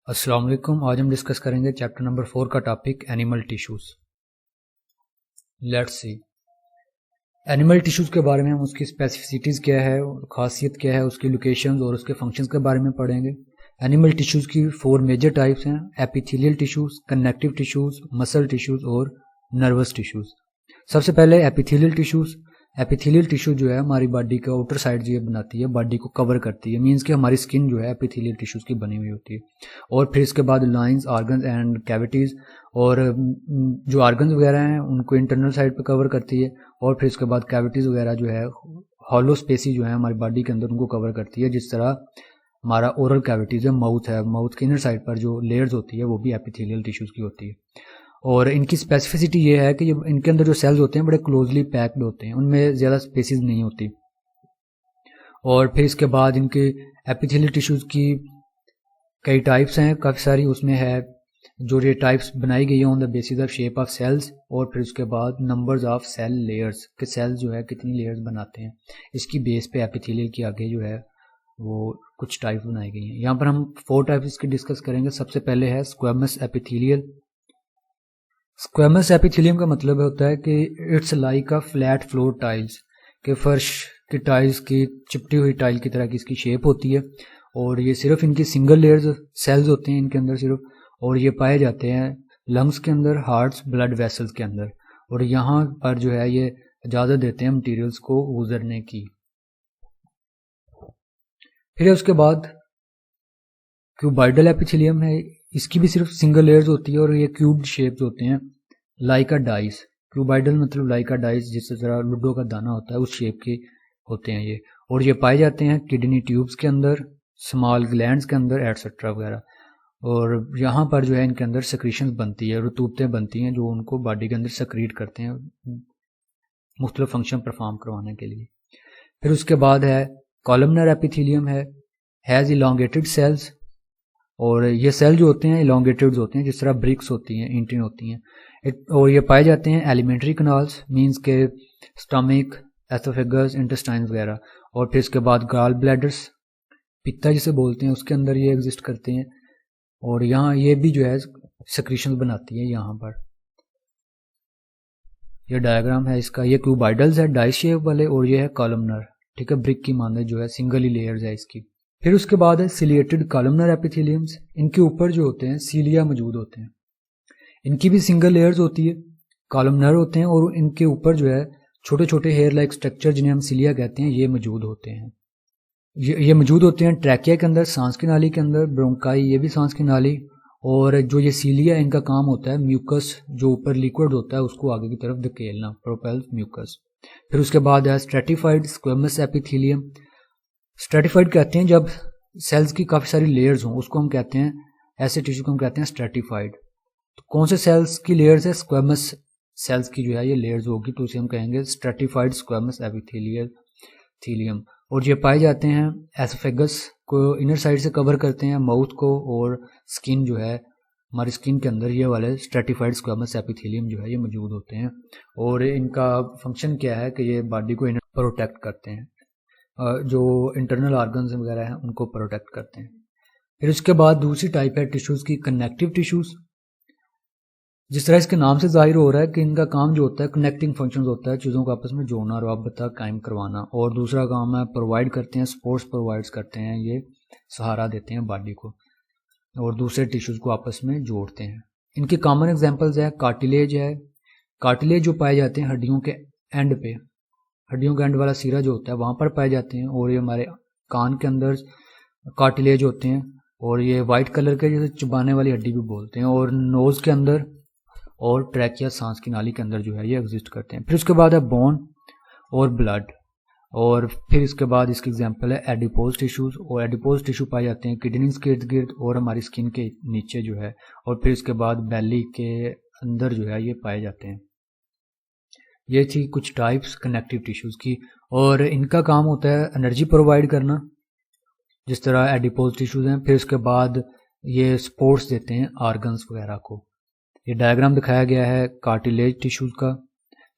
अस्सलाम वालेकुम। आज हम डिस्कस करेंगे चैप्टर नंबर 4 का topic animal tissues. Let's see animal tissues के बारे में हम उसकी स्पेसिफिसिटीज़ क्या है, खासियत क्या है, उसकी लोकेशंस और उसके फंक्शंस के बारे में पढ़ेंगे। एनिमल टिश्यूज की 4 मेजर टाइप्स हैं: epithelial tissues, connective tissues, muscle tissues और नर्वस टिश्यूज। सबसे पहले एपिथेलियल टिश्यूज। एपिथेलियल टिश्यू जो है हमारी बॉडी का आउटर साइड जो बनाती है, बॉडी को कवर करती है, मींस कि हमारी स्किन जो है एपिथेलियल टिश्यूज की बनी हुई होती है। और फिर इसके बाद लाइंस, आर्गन्स एंड कैविटीज़, और जो आर्गन्स वगैरह हैं उनको इंटरनल साइड पे कवर करती है। और फिर इसके बाद कैविटीज़ वगैरह जो है, हॉलो स्पेसी जो है हमारी बॉडी के अंदर, उनको कवर करती है। जिस तरह हमारा ओरल कैविटीज़ है, माउथ के इनर साइड पर जो लेयर्स होती है वो भी एपिथेलियल टिश्यूज की होती है। और इनकी स्पेसिफिसिटी ये है कि इनके अंदर जो सेल्स होते हैं बड़े क्लोजली पैक्ड होते हैं, उनमें ज़्यादा स्पेसिस नहीं होती। और फिर इसके बाद इनके एपिथेलियल टिश्यूज की कई टाइप्स हैं, काफ़ी सारी। उसमें है जो ये टाइप्स बनाई गई है on the basis of shape of cells, और फिर उसके बाद नंबर्स ऑफ सेल लेयर्स, के सेल्स जो है कितनी लेयर्स बनाते हैं, इसकी बेस पे एपिथेलियल के आगे जो है वो कुछ टाइप्स बनाई गई हैं। यहाँ पर हम 4 टाइप्स इसकी डिस्कस करेंगे। सबसे पहले है स्क्वेमस एपिथेलियल। स्क्वेमस एपिथेलियम का मतलब होता है कि it's like a flat floor tiles, के फर्श की टाइल्स की चिपटी हुई टाइल की तरह की इसकी शेप होती है। और ये सिर्फ इनकी सिंगल लेयर्स सेल्स होते हैं इनके अंदर सिर्फ, और ये पाए जाते हैं लंग्स के अंदर, हार्ट्स, ब्लड वेसल्स के अंदर। और यहाँ पर जो है ये इजाज़त देते हैं मटीरियल्स को गुजरने की। फिर उसके बाद क्यूबाइडल एपिथेलियम है, इसकी भी सिर्फ सिंगल लेयर्स होती है और ये क्यूब्ड शेप्स होते हैं, लाइक अ डाइस। क्यूबाइडल मतलब लाइक अ डाइस, जिस तरह लूडो का दाना होता है उस शेप के होते हैं ये। और ये पाए जाते हैं किडनी ट्यूब्स के अंदर, स्मॉल ग्लैंड्स के अंदर एटसेट्रा वगैरह। और यहाँ पर जो है इनके अंदर सेक्रीशंस बनती है, रतूबतें बनती हैं जो उनको बॉडी के अंदर सेक्रीट करते हैं मुख्तलिफ फंक्शन परफॉर्म करवाने के लिए। फिर उसके बाद है कॉलमनर एपिथेलियम है, हैज़ इलोंगेटेड सेल्स। और ये सेल जो होते हैं इलोंगेटेड होते हैं, जिस तरह ब्रिक्स होती हैं, इंटिन होती हैं। और ये पाए जाते हैं एलिमेंट्री कनाल्स, मींस के स्टमक, एसोफेगस, इंटेस्टाइन्स वगैरह। और फिर इसके बाद गॉल ब्लैडर्स, पित्ता जिसे बोलते हैं, उसके अंदर ये एग्जिस्ट करते हैं। और यहाँ ये भी जो है सेक्रीशन बनाती है। यहाँ पर ये डायग्राम है इसका, ये क्यूबाइडल्स है डाइस शेप वाले, और ये है कॉलमनर, ठीक है, ब्रिक की मानद जो है, सिंगल ही लेयर्स है इसकी। फिर उसके बाद है सिलिएटेड कॉलमनर एपिथेलियम्स। इनके ऊपर जो होते हैं सीलिया मौजूद होते हैं, इनकी भी सिंगल लेयर्स होती है, कॉलमनर होते हैं, और इनके ऊपर जो है छोटे छोटे हेयर लाइक स्ट्रक्चर जिन्हें हम सिलिया कहते हैं, ये मौजूद होते हैं। ये मौजूद होते हैं ट्रैकिया के अंदर, सांस की नाली के अंदर, ब्रोंकाई, ये भी सांस की नाली। और जो ये सीलिया है इनका काम होता है म्यूकस, जो ऊपर लिक्विड होता है उसको आगे की तरफ धकेलना, प्रोपेल म्यूकस। फिर उसके बाद है स्ट्रेटिफाइड स्क्वेमस एपिथेलियम। स्ट्रेटिफाइड कहते हैं जब सेल्स की काफ़ी सारी लेयर्स हों, उसको हम कहते हैं, ऐसे टिश्यू को हम कहते हैं स्ट्रेटिफाइड। तो कौन से सेल्स की लेयर्स है? स्क्वेमस सेल्स की जो है ये लेयर्स होगी, तो उसे हम कहेंगे स्ट्रेटिफाइड स्क्वेमस एपिथेलियम। और ये पाए जाते हैं एसोफेगस को इनर साइड से कवर करते हैं, माउथ को, और स्किन जो है हमारी स्किन के अंदर ये वाले स्ट्रेटिफाइड स्क्वेमस एपिथेलियम जो है ये मौजूद होते हैं। और इनका फंक्शन क्या है कि ये बॉडी को प्रोटेक्ट करते हैं, जो इंटरनल ऑर्गन्स वगैरह हैं उनको प्रोटेक्ट करते हैं। फिर उसके बाद दूसरी टाइप है टिश्यूज़ की, कनेक्टिव टिश्यूज़। जिस तरह इसके नाम से जाहिर हो रहा है कि इनका काम जो होता है कनेक्टिंग फंक्शंस होता है, चीज़ों को आपस में जोड़ना, राबता कायम करवाना। और दूसरा काम है प्रोवाइड करते हैं, सपोर्ट्स प्रोवाइड्स करते हैं, ये सहारा देते हैं बॉडी को और दूसरे टिश्यूज़ को आपस में जोड़ते हैं। इनके कॉमन एग्जांपल्स है कार्टिलेज है, कार्टिलेज जो पाए जाते हैं हड्डियों के एंड पे, हड्डियों का एंड वाला सिरा जो होता है वहाँ पर पाए जाते हैं। और ये हमारे कान के अंदर कार्टिलेज होते हैं, और ये वाइट कलर के जैसे चुबाने वाली हड्डी भी बोलते हैं। और नोज़ के अंदर और ट्रैकिया, सांस की नाली के अंदर जो है ये एग्जिस्ट करते हैं। फिर उसके बाद है बोन और ब्लड। और फिर इसके बाद इसकी एग्जांपल है एडिपोज टिश्यूज़, और एडिपोज टिश्यू पाए जाते हैं किडनीज के इर्द गिर्द और हमारी स्किन के नीचे जो है। और फिर इसके बाद बेली के अंदर जो है ये पाए जाते हैं। ये थी कुछ टाइप्स कनेक्टिव टिश्यूज़ की, और इनका काम होता है एनर्जी प्रोवाइड करना, जिस तरह एडिपोज टिश्यूज़ हैं। फिर उसके बाद ये सपोर्ट्स देते हैं ऑर्गन्स वगैरह को। ये डायग्राम दिखाया गया है कार्टिलेज टिश्यूज़ का,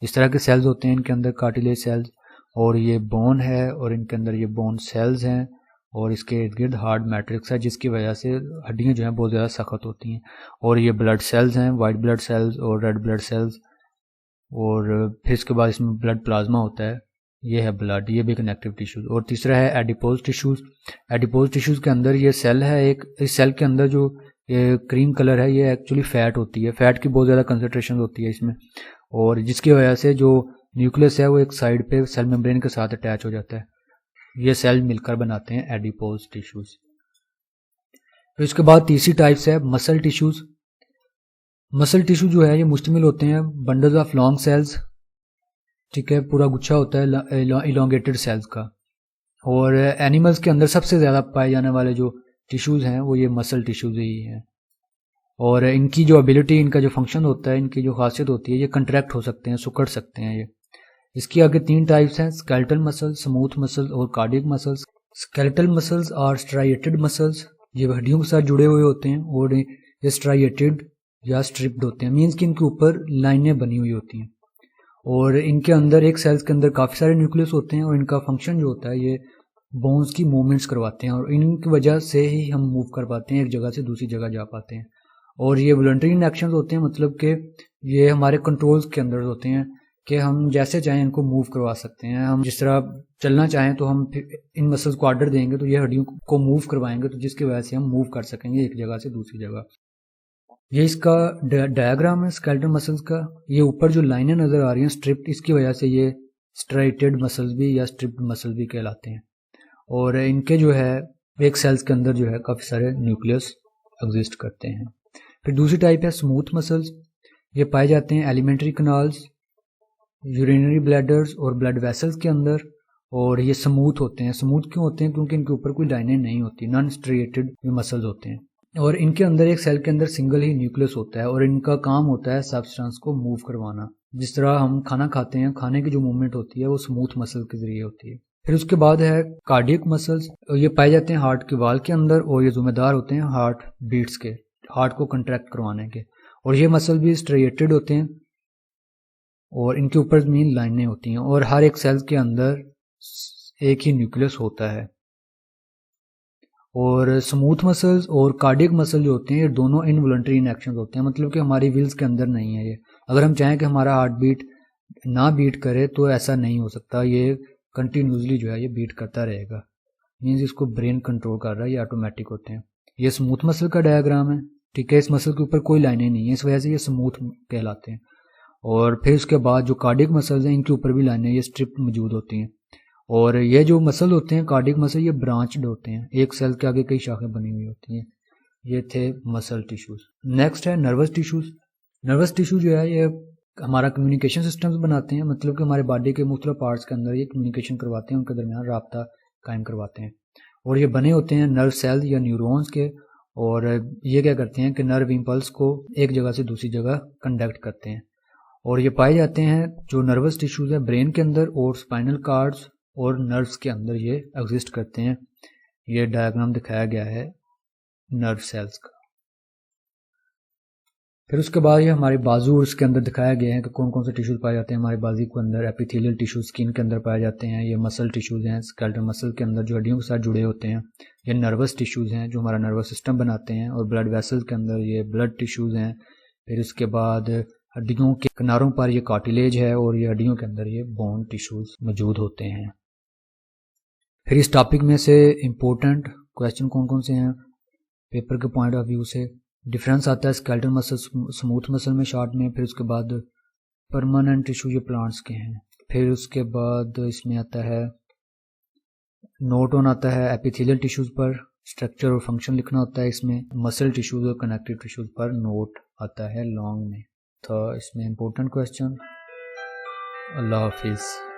इस तरह के सेल्स होते हैं इनके अंदर कार्टिलेज सेल्स। और ये बोन है और इनके अंदर ये बोन सेल्स हैं, और इसके इर्द गिर्द हार्ड मैट्रिक्स है जिसकी वजह से हड्डियाँ जो हैं बहुत ज़्यादा सख्त होती हैं। और ये ब्लड सेल्स हैं, वाइट ब्लड सेल्स और रेड ब्लड सेल्स। और फिर इसके बाद इसमें ब्लड प्लाज्मा होता है, ये है ब्लड, ये भी कनेक्टिव टिश्यूज। और तीसरा है एडिपोज टिश्यूज। एडिपोज टिश्यूज के अंदर ये सेल है एक, इस सेल के अंदर जो ये क्रीम कलर है ये एक्चुअली फैट होती है, फैट की बहुत ज़्यादा कंसनट्रेशन होती है इसमें, और जिसकी वजह से जो न्यूक्लियस है वो एक साइड पे सेल मेम्ब्रेन के साथ अटैच हो जाता है। ये सेल मिलकर बनाते हैं एडिपोज टिश्यूज। फिर इसके बाद तीसरी टाइप्स है मसल टिश्यूज। मसल टिश्यू जो है ये मुश्तमिल होते हैं बंडल्स ऑफ लॉन्ग सेल्स, ठीक है, पूरा गुच्छा होता है इलोंगेटेड सेल्स का। और एनिमल्स के अंदर सबसे ज़्यादा पाए जाने वाले जो टिश्यूज़ हैं वो ये मसल टिश्यूज़ ही हैं। और इनकी जो एबिलिटी, इनका जो फंक्शन होता है, इनकी जो खासियत होती है, ये कंट्रैक्ट हो सकते हैं, सुकड़ सकते हैं ये। इसकी आगे 3 टाइप्स हैं, स्केलेटल मसल, स्मूथ मसल और cardiac muscles. Skeletal muscles are striated muscles, ये हड्डियों के साथ जुड़े हुए होते हैं और ये स्ट्राइएटेड या स्ट्रिप्ड होते हैं, मीन्स कि इनके ऊपर लाइनें बनी हुई होती हैं। और इनके अंदर एक सेल्स के अंदर काफ़ी सारे न्यूक्लियस होते हैं और इनका फंक्शन जो होता है ये बोन्स की मूवमेंट्स करवाते हैं और इनकी वजह से ही हम मूव कर पाते हैं, एक जगह से दूसरी जगह जा पाते हैं। और ये वॉलंटरी एक्शंस होते हैं, मतलब कि ये हमारे कंट्रोल्स के अंदर होते हैं कि हम जैसे चाहें इनको मूव करवा सकते हैं। हम जिस तरह चलना चाहें तो हम इन मसल्स को ऑर्डर देंगे तो ये हड्डियों को मूव करवाएंगे, तो जिसकी वजह से हम मूव कर सकेंगे एक जगह से दूसरी जगह। ये इसका डायग्राम है स्केलेटल मसल्स का। ये ऊपर जो लाइनें नज़र आ रही हैं स्ट्रिप्ड, इसकी वजह से ये स्ट्राइटेड मसल्स भी या स्ट्रिप्ड मसल भी कहलाते हैं। और इनके जो है एक सेल्स के अंदर जो है काफ़ी सारे न्यूक्लियस एग्जिस्ट करते हैं। फिर दूसरी टाइप है स्मूथ मसल्स। ये पाए जाते हैं एलिमेंट्री कनाल्स, यूरिनरी ब्लैडर्स और ब्लड वेसल्स के अंदर। और ये स्मूथ होते हैं। स्मूथ क्यों होते हैं? क्योंकि इनके ऊपर कोई लाइनें नहीं होती, नॉन स्ट्रिएटेड मसल्स होते हैं। और इनके अंदर एक सेल के अंदर सिंगल ही न्यूक्लियस होता है और इनका काम होता है सब्सटेंस को मूव करवाना। जिस तरह हम खाना खाते हैं, खाने की जो मूवमेंट होती है वो स्मूथ मसल के जरिए होती है। फिर उसके बाद है कार्डियक मसल्स। ये पाए जाते हैं हार्ट के वाल के अंदर और ये जिम्मेदार होते हैं हार्ट बीट्स के, हार्ट को कंट्रैक्ट करवाने के। और ये मसल भी स्ट्रिएटेड होते हैं और इनके ऊपर मीन लाइनें होती हैं और हर एक सेल के अंदर एक ही न्यूक्लियस होता है। और स्मूथ मसल्स और कार्डियक मसल जो होते हैं ये दोनों इनवॉलंटरी इनएक्शन होते हैं, मतलब कि हमारी विल्स के अंदर नहीं है ये। अगर हम चाहें कि हमारा हार्ट बीट ना बीट करे तो ऐसा नहीं हो सकता, ये कंटिन्यूसली जो है ये बीट करता रहेगा, मीन्स इसको ब्रेन कंट्रोल कर रहा है, ये ऑटोमेटिक होते हैं। ये स्मूथ मसल का डायग्राम है, ठीक है। इस मसल के ऊपर कोई लाइनें नहीं है, इस वजह से ये स्मूथ कहलाते हैं। और फिर उसके बाद जो कार्डियक मसल्स हैं इनके ऊपर भी लाइनें, ये स्ट्रिप्ड मौजूद होती हैं। और ये जो मसल होते हैं कार्डियक मसल, ये ब्रांच्ड होते हैं, एक सेल के आगे कई शाखें बनी हुई होती हैं। ये थे मसल टिश्यूज। नेक्स्ट है नर्वस टिश्यूज। नर्वस टिश्यू जो है ये हमारा कम्युनिकेशन सिस्टम्स बनाते हैं, मतलब कि हमारे बॉडी के मुख्तलिफ पार्ट्स के अंदर ये कम्युनिकेशन करवाते हैं, उनके दरमियान राब्ता कायम करवाते हैं। और ये बने होते हैं नर्व सेल्स या न्यूरॉन्स के। और ये क्या करते हैं कि नर्व इम्पल्स को एक जगह से दूसरी जगह कंडक्ट करते हैं। और ये पाए जाते हैं जो नर्वस टिश्यूज है ब्रेन के अंदर और स्पाइनल कार्ड्स और नर्व्स के अंदर ये एग्जिस्ट करते हैं। ये डायग्राम दिखाया गया है नर्व सेल्स का। फिर उसके बाद ये हमारे बाजू और इसके अंदर दिखाया गया है कि कौन कौन से टिश्यूज पाए जाते हैं हमारे बाजू के अंदर। एपिथेलियल टिश्यूज स्किन के अंदर पाए जाते हैं, ये मसल टिश्यूज हैं स्केलेटल मसल के अंदर जो हड्डियों के साथ जुड़े होते हैं। ये नर्वस टिश्यूज हैं जो हमारा नर्वस सिस्टम बनाते हैं। और ब्लड वेसल के अंदर ये ब्लड टिश्यूज हैं। फिर उसके बाद हड्डियों के किनारों पर ये कार्टिलेज है और ये हड्डियों के अंदर ये बोन टिश्यूज मौजूद होते हैं। फिर इस टॉपिक में से इम्पोर्टेंट क्वेश्चन कौन कौन से हैं पेपर के पॉइंट ऑफ व्यू से? डिफरेंस आता है स्केलेटल मसल स्मूथ मसल में शॉर्ट में। फिर उसके बाद परमानेंट टिश्यू जो प्लांट्स के हैं। फिर उसके बाद इसमें आता है नोट ऑन आता है एपिथेलियल टिश्यूज पर स्ट्रक्चर और फंक्शन लिखना होता है इसमें। मसल टिश्यूज और कनेक्टिव टिश्यूज पर नोट आता है लॉन्ग में। तो इसमें इम्पोर्टेंट क्वेश्चन। अल्लाह हाफिज़।